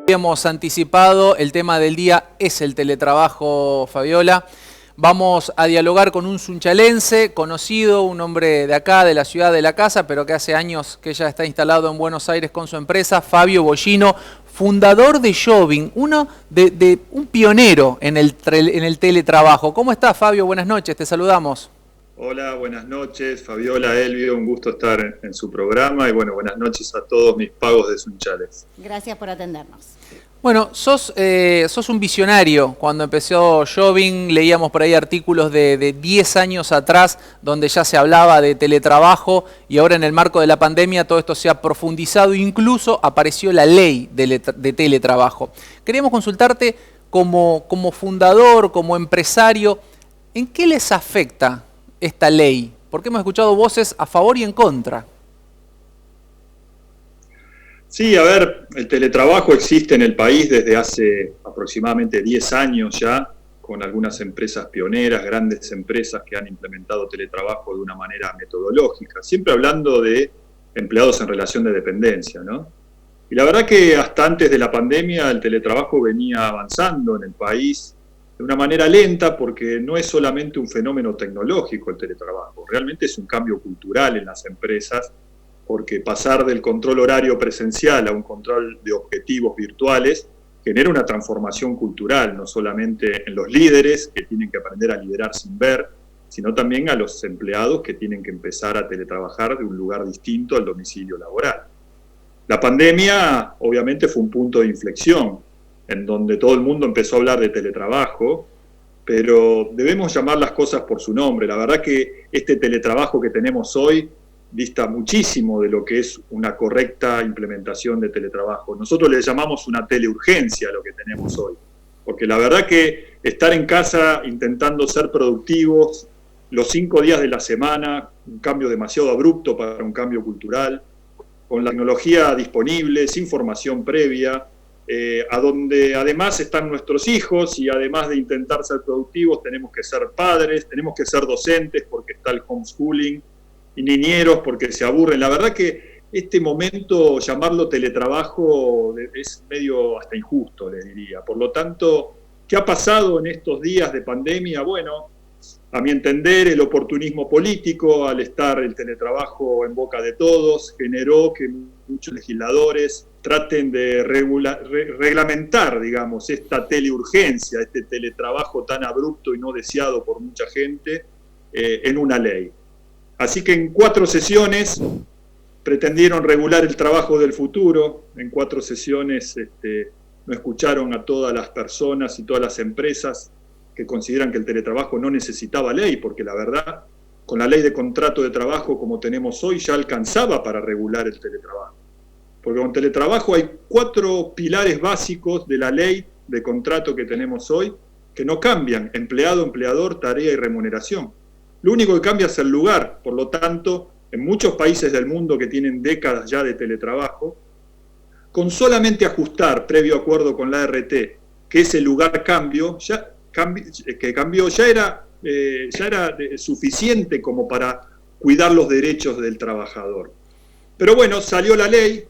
Habíamos anticipado, el tema del día es el teletrabajo, Fabiola. Vamos a dialogar con un sunchalense conocido, un hombre de acá, de la ciudad de La Casa, pero que hace años que ya está instalado en Buenos Aires con su empresa, Fabio Bollino, fundador de Jobim, un pionero en el teletrabajo. ¿Cómo estás, Fabio? Buenas noches, te saludamos. Hola, buenas noches, Fabiola, Elvio, un gusto estar en su programa y bueno, buenas noches a todos mis pagos de Sunchales. Gracias por atendernos. Bueno, sos un visionario. Cuando empezó Jobim leíamos por ahí artículos de 10 años atrás donde ya se hablaba de teletrabajo y ahora en el marco de la pandemia todo esto se ha profundizado, incluso apareció la ley de teletrabajo. Queríamos consultarte como fundador, como empresario, ¿en qué les afecta esta ley? Porque hemos escuchado voces a favor y en contra. Sí, a ver, el teletrabajo existe en el país desde hace aproximadamente 10 años ya, con algunas empresas pioneras, grandes empresas que han implementado teletrabajo de una manera metodológica, siempre hablando de empleados en relación de dependencia, ¿no? Y la verdad que hasta antes de la pandemia el teletrabajo venía avanzando en el país de una manera lenta porque no es solamente un fenómeno tecnológico el teletrabajo, realmente es un cambio cultural en las empresas, porque pasar del control horario presencial a un control de objetivos virtuales genera una transformación cultural, no solamente en los líderes, que tienen que aprender a liderar sin ver, sino también a los empleados que tienen que empezar a teletrabajar de un lugar distinto al domicilio laboral. La pandemia, obviamente, fue un punto de inflexión, en donde todo el mundo empezó a hablar de teletrabajo, pero debemos llamar las cosas por su nombre. La verdad que este teletrabajo que tenemos hoy dista muchísimo de lo que es una correcta implementación de teletrabajo. Nosotros le llamamos una teleurgencia a lo que tenemos hoy, porque la verdad que estar en casa intentando ser productivos los 5 días de la semana, un cambio demasiado abrupto para un cambio cultural, con la tecnología disponible, sin formación previa, a donde además están nuestros hijos y además de intentar ser productivos tenemos que ser padres, tenemos que ser docentes porque está el homeschooling, y niñeros porque se aburren. La verdad que este momento, llamarlo teletrabajo, es medio hasta injusto, le diría. Por lo tanto, ¿qué ha pasado en estos días de pandemia? Bueno, a mi entender, el oportunismo político, al estar el teletrabajo en boca de todos, generó que muchos legisladores traten de reglamentar, digamos, esta teleurgencia, este teletrabajo tan abrupto y no deseado por mucha gente, en una ley. Así que en 4 sesiones pretendieron regular el trabajo del futuro. En 4 sesiones no escucharon a todas las personas y todas las empresas que consideran que el teletrabajo no necesitaba ley, porque la verdad, con la ley de contrato de trabajo como tenemos hoy, ya alcanzaba para regular el teletrabajo. Porque con teletrabajo hay 4 pilares básicos de la ley de contrato que tenemos hoy que no cambian: empleado, empleador, tarea y remuneración. Lo único que cambia es el lugar. Por lo tanto, en muchos países del mundo que tienen décadas ya de teletrabajo, con solamente ajustar, previo acuerdo con la ART, que ese lugar que cambió ya era suficiente como para cuidar los derechos del trabajador. Pero bueno, salió la ley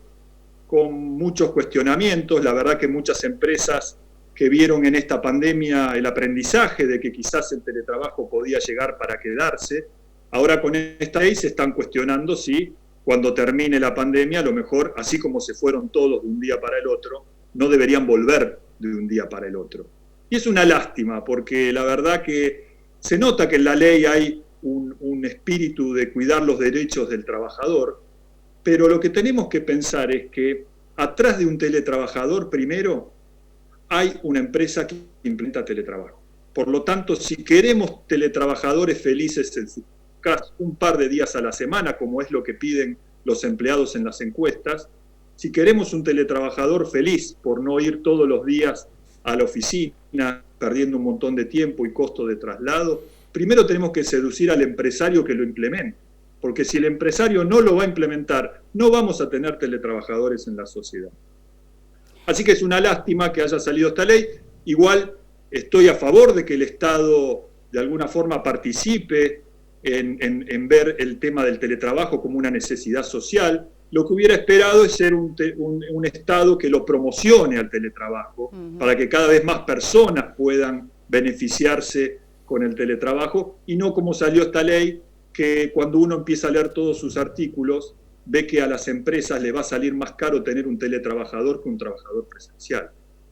con muchos cuestionamientos. La verdad que muchas empresas que vieron en esta pandemia el aprendizaje de que quizás el teletrabajo podía llegar para quedarse, ahora con esta ley se están cuestionando si cuando termine la pandemia, a lo mejor, así como se fueron todos de un día para el otro, no deberían volver de un día para el otro. Y es una lástima, porque la verdad que se nota que en la ley hay un espíritu de cuidar los derechos del trabajador, pero lo que tenemos que pensar es que atrás de un teletrabajador, primero, hay una empresa que implementa teletrabajo. Por lo tanto, si queremos teletrabajadores felices en su casa un par de días a la semana, como es lo que piden los empleados en las encuestas, si queremos un teletrabajador feliz por no ir todos los días a la oficina, perdiendo un montón de tiempo y costo de traslado, primero tenemos que seducir al empresario que lo implemente. Porque si el empresario no lo va a implementar, no vamos a tener teletrabajadores en la sociedad. Así que es una lástima que haya salido esta ley. Igual estoy a favor de que el Estado de alguna forma participe en ver el tema del teletrabajo como una necesidad social. Lo que hubiera esperado es ser un Estado que lo promocione al teletrabajo, para que cada vez más personas puedan beneficiarse con el teletrabajo, y no como salió esta ley, que cuando uno empieza a leer todos sus artículos, ve que a las empresas le va a salir más caro tener un teletrabajador que un trabajador presencial.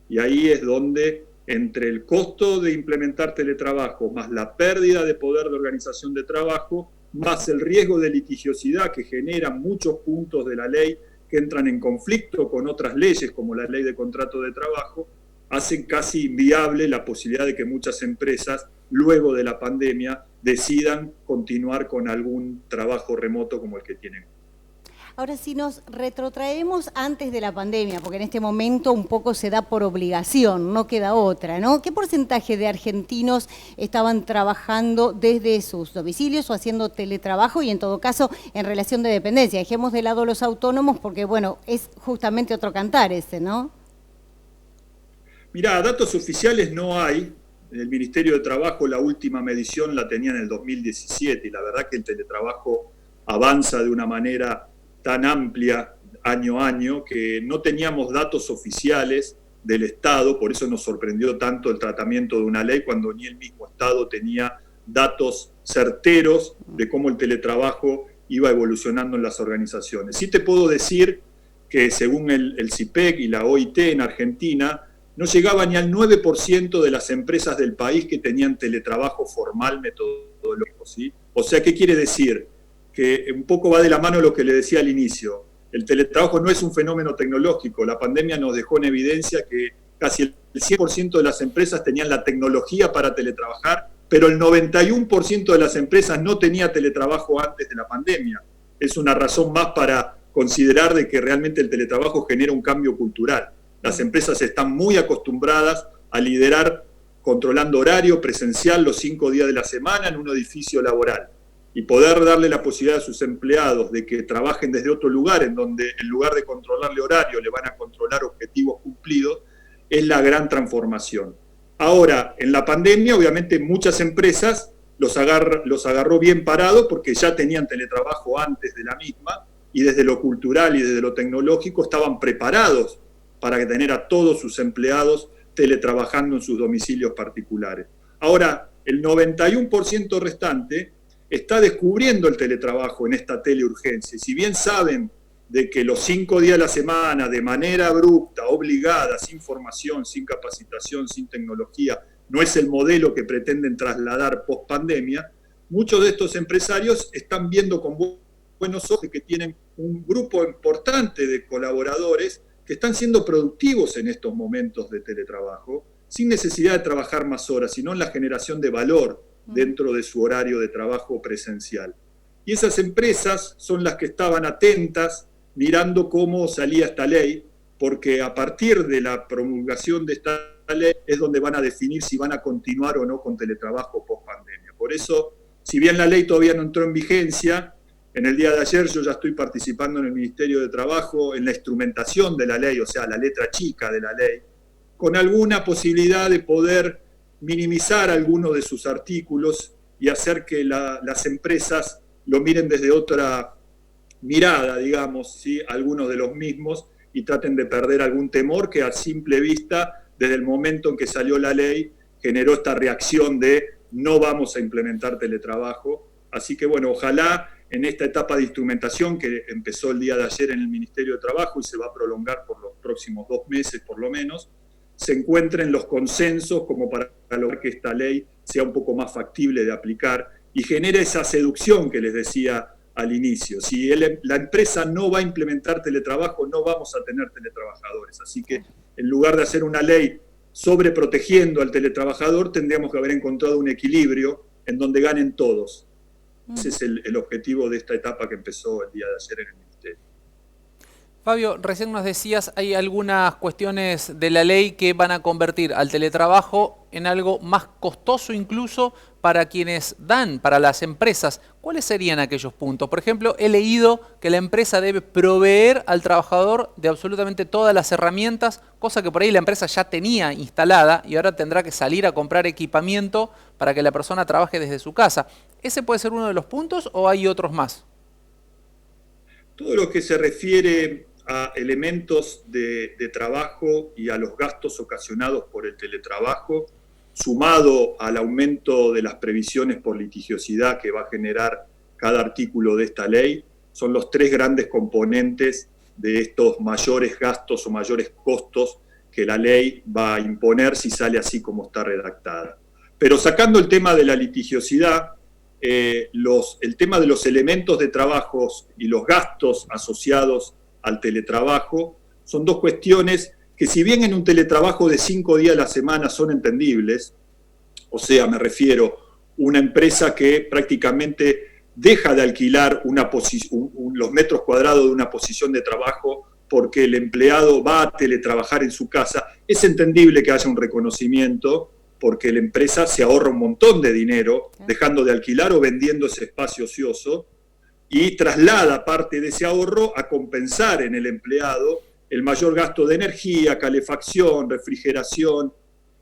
Y ahí es donde, entre el costo de implementar teletrabajo, más la pérdida de poder de organización de trabajo, más el riesgo de litigiosidad que generan muchos puntos de la ley que entran en conflicto con otras leyes, como la ley de contrato de trabajo, hacen casi inviable la posibilidad de que muchas empresas, luego de la pandemia, decidan continuar con algún trabajo remoto como el que tienen. Ahora, si nos retrotraemos antes de la pandemia, porque en este momento un poco se da por obligación, no queda otra, ¿no? ¿Qué porcentaje de argentinos estaban trabajando desde sus domicilios o haciendo teletrabajo, y en todo caso en relación de dependencia? Dejemos de lado los autónomos porque, bueno, es justamente otro cantar ese, ¿no? Mirá, datos oficiales no hay. El Ministerio de Trabajo, la última medición la tenía en el 2017, y la verdad que el teletrabajo avanza de una manera tan amplia año a año que no teníamos datos oficiales del Estado. Por eso nos sorprendió tanto el tratamiento de una ley cuando ni el mismo Estado tenía datos certeros de cómo el teletrabajo iba evolucionando en las organizaciones. Sí te puedo decir que según el CIPEC y la OIT en Argentina, no llegaba ni al 9% de las empresas del país que tenían teletrabajo formal metodológico, ¿sí? O sea, ¿qué quiere decir? Que un poco va de la mano lo que le decía al inicio. El teletrabajo no es un fenómeno tecnológico. La pandemia nos dejó en evidencia que casi el 100% de las empresas tenían la tecnología para teletrabajar, pero el 91% de las empresas no tenía teletrabajo antes de la pandemia. Es una razón más para considerar de que realmente el teletrabajo genera un cambio cultural. Las empresas están muy acostumbradas a liderar controlando horario presencial los 5 días de la semana en un edificio laboral, y poder darle la posibilidad a sus empleados de que trabajen desde otro lugar, en donde en lugar de controlarle horario le van a controlar objetivos cumplidos, es la gran transformación. Ahora, en la pandemia, obviamente muchas empresas los agarró bien parados porque ya tenían teletrabajo antes de la misma, y desde lo cultural y desde lo tecnológico estaban preparados para tener a todos sus empleados teletrabajando en sus domicilios particulares. Ahora, el 91% restante está descubriendo el teletrabajo en esta teleurgencia. Y si bien saben de que los 5 días de la semana, de manera abrupta, obligada, sin formación, sin capacitación, sin tecnología, no es el modelo que pretenden trasladar post pandemia, muchos de estos empresarios están viendo con buenos ojos que tienen un grupo importante de colaboradores que están siendo productivos en estos momentos de teletrabajo, sin necesidad de trabajar más horas, sino en la generación de valor dentro de su horario de trabajo presencial. Y esas empresas son las que estaban atentas, mirando cómo salía esta ley, porque a partir de la promulgación de esta ley es donde van a definir si van a continuar o no con teletrabajo post pandemia. Por eso, si bien la ley todavía no entró en vigencia, en el día de ayer yo ya estoy participando en el Ministerio de Trabajo en la instrumentación de la ley, o sea, la letra chica de la ley, con alguna posibilidad de poder minimizar algunos de sus artículos y hacer que las empresas lo miren desde otra mirada, digamos, ¿sí? Algunos de los mismos, y traten de perder algún temor que a simple vista, desde el momento en que salió la ley, generó esta reacción de no vamos a implementar teletrabajo. Así que bueno, ojalá en esta etapa de instrumentación que empezó el día de ayer en el Ministerio de Trabajo y se va a prolongar por los próximos 2 meses por lo menos, se encuentren los consensos como para lograr que esta ley sea un poco más factible de aplicar y genere esa seducción que les decía al inicio. Si la empresa no va a implementar teletrabajo, no vamos a tener teletrabajadores. Así que en lugar de hacer una ley sobreprotegiendo al teletrabajador, tendríamos que haber encontrado un equilibrio en donde ganen todos. Ese es el objetivo de esta etapa que empezó el día de ayer en el Ministerio. Fabio, recién nos decías, hay algunas cuestiones de la ley que van a convertir al teletrabajo en algo más costoso incluso para quienes dan, para las empresas, ¿cuáles serían aquellos puntos? Por ejemplo, he leído que la empresa debe proveer al trabajador de absolutamente todas las herramientas, cosa que por ahí la empresa ya tenía instalada y ahora tendrá que salir a comprar equipamiento para que la persona trabaje desde su casa. ¿Ese puede ser uno de los puntos o hay otros más? Todo lo que se refiere a elementos de trabajo y a los gastos ocasionados por el teletrabajo, sumado al aumento de las previsiones por litigiosidad que va a generar cada artículo de esta ley, son los tres grandes componentes de estos mayores gastos o mayores costos que la ley va a imponer si sale así como está redactada. Pero sacando el tema de la litigiosidad, el tema de los elementos de trabajos y los gastos asociados al teletrabajo son dos cuestiones que, si bien en un teletrabajo de 5 días a la semana son entendibles, o sea, me refiero a una empresa que prácticamente deja de alquilar los metros cuadrados de una posición de trabajo porque el empleado va a teletrabajar en su casa, es entendible que haya un reconocimiento porque la empresa se ahorra un montón de dinero dejando de alquilar o vendiendo ese espacio ocioso y traslada parte de ese ahorro a compensar en el empleado el mayor gasto de energía, calefacción, refrigeración,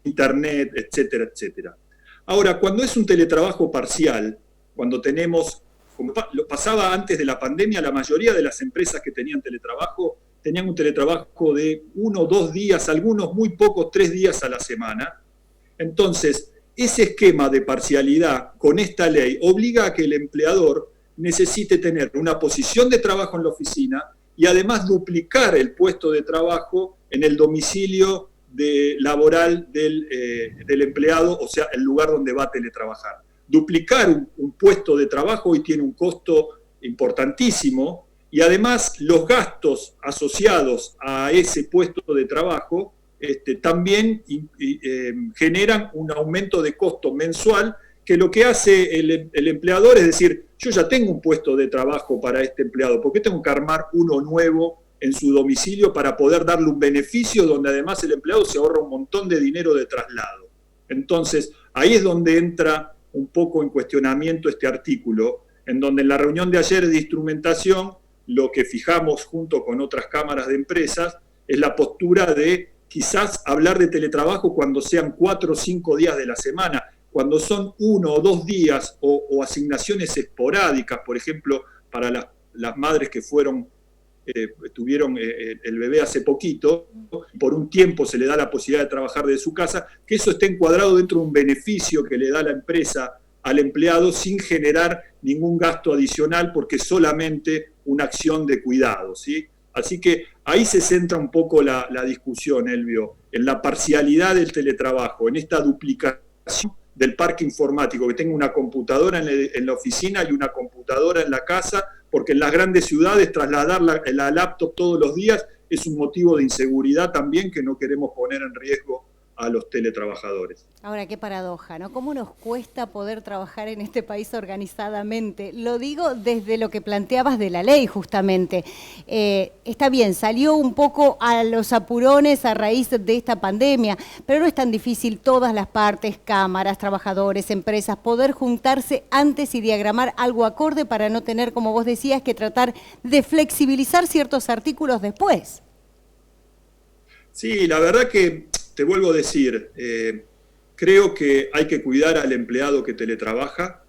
internet, etcétera, etcétera. Ahora, cuando es un teletrabajo parcial, cuando tenemos, como lo pasaba antes de la pandemia, la mayoría de las empresas que tenían teletrabajo tenían un teletrabajo de 1 o 2 días, algunos muy pocos, 3 días a la semana. Entonces, ese esquema de parcialidad con esta ley obliga a que el empleador necesite tener una posición de trabajo en la oficina y además duplicar el puesto de trabajo en el domicilio laboral del empleado, o sea, el lugar donde va a teletrabajar. Duplicar un puesto de trabajo hoy tiene un costo importantísimo y además los gastos asociados a ese puesto de trabajo también generan un aumento de costo mensual que lo que hace el empleador es decir, yo ya tengo un puesto de trabajo para este empleado, ¿por qué tengo que armar uno nuevo en su domicilio para poder darle un beneficio donde además el empleado se ahorra un montón de dinero de traslado? Entonces, ahí es donde entra un poco en cuestionamiento este artículo, en donde en la reunión de ayer de instrumentación, lo que fijamos junto con otras cámaras de empresas es la postura de quizás hablar de teletrabajo cuando sean 4 o 5 días de la semana, cuando son 1 o 2 días o asignaciones esporádicas, por ejemplo, para las madres que tuvieron el bebé hace poquito, por un tiempo se le da la posibilidad de trabajar desde su casa, que eso esté encuadrado dentro de un beneficio que le da la empresa al empleado sin generar ningún gasto adicional porque es solamente una acción de cuidado, ¿sí? Así que ahí se centra un poco la discusión, Elvio, en la parcialidad del teletrabajo, en esta duplicación del parque informático, que tenga una computadora en la oficina y una computadora en la casa, porque en las grandes ciudades trasladar la laptop todos los días es un motivo de inseguridad también que no queremos poner en riesgo a los teletrabajadores. Ahora, qué paradoja, ¿no? ¿Cómo nos cuesta poder trabajar en este país organizadamente? Lo digo desde lo que planteabas de la ley, justamente. Está bien, salió un poco a los apurones a raíz de esta pandemia, pero no es tan difícil todas las partes, cámaras, trabajadores, empresas, poder juntarse antes y diagramar algo acorde para no tener, como vos decías, que tratar de flexibilizar ciertos artículos después. Sí, la verdad que te vuelvo a decir, creo que hay que cuidar al empleado que teletrabaja,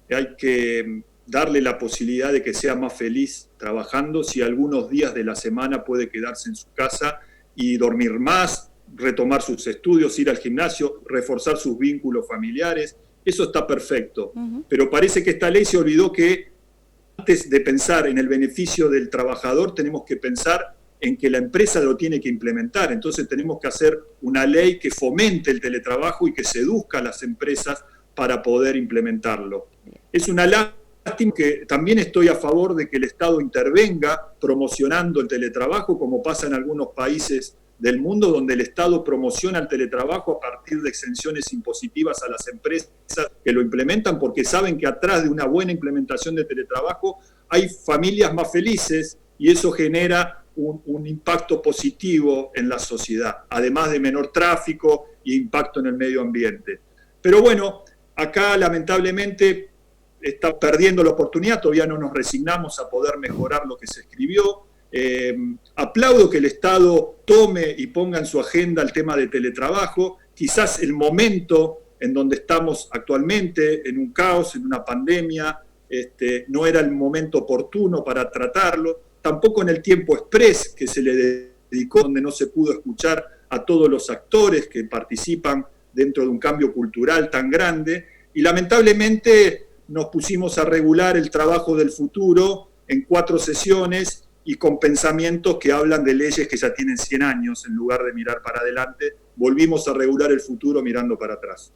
hay que darle la posibilidad de que sea más feliz trabajando, si algunos días de la semana puede quedarse en su casa y dormir más, retomar sus estudios, ir al gimnasio, reforzar sus vínculos familiares, eso está perfecto. Pero parece que esta ley se olvidó que antes de pensar en el beneficio del trabajador tenemos que pensar en que la empresa lo tiene que implementar. Entonces tenemos que hacer una ley que fomente el teletrabajo y que seduzca a las empresas para poder implementarlo. Es una lástima que también estoy a favor de que el Estado intervenga promocionando el teletrabajo, como pasa en algunos países del mundo, donde el Estado promociona el teletrabajo a partir de exenciones impositivas a las empresas que lo implementan, porque saben que atrás de una buena implementación de teletrabajo hay familias más felices y eso genera un impacto positivo en la sociedad, además de menor tráfico e impacto en el medio ambiente. Pero bueno, Acá, lamentablemente, está perdiendo la oportunidad, todavía no nos resignamos a poder mejorar lo que se escribió. Aplaudo que el Estado tome y ponga en su agenda el tema de teletrabajo. Quizás el momento en donde estamos actualmente, en un caos, en una pandemia, no era el momento oportuno para tratarlo. Tampoco en el tiempo express que se le dedicó, donde no se pudo escuchar a todos los actores que participan dentro de un cambio cultural tan grande. Y lamentablemente nos pusimos a regular el trabajo del futuro en 4 sesiones y con pensamientos que hablan de leyes que ya tienen 100 años, en lugar de mirar para adelante, volvimos a regular el futuro mirando para atrás.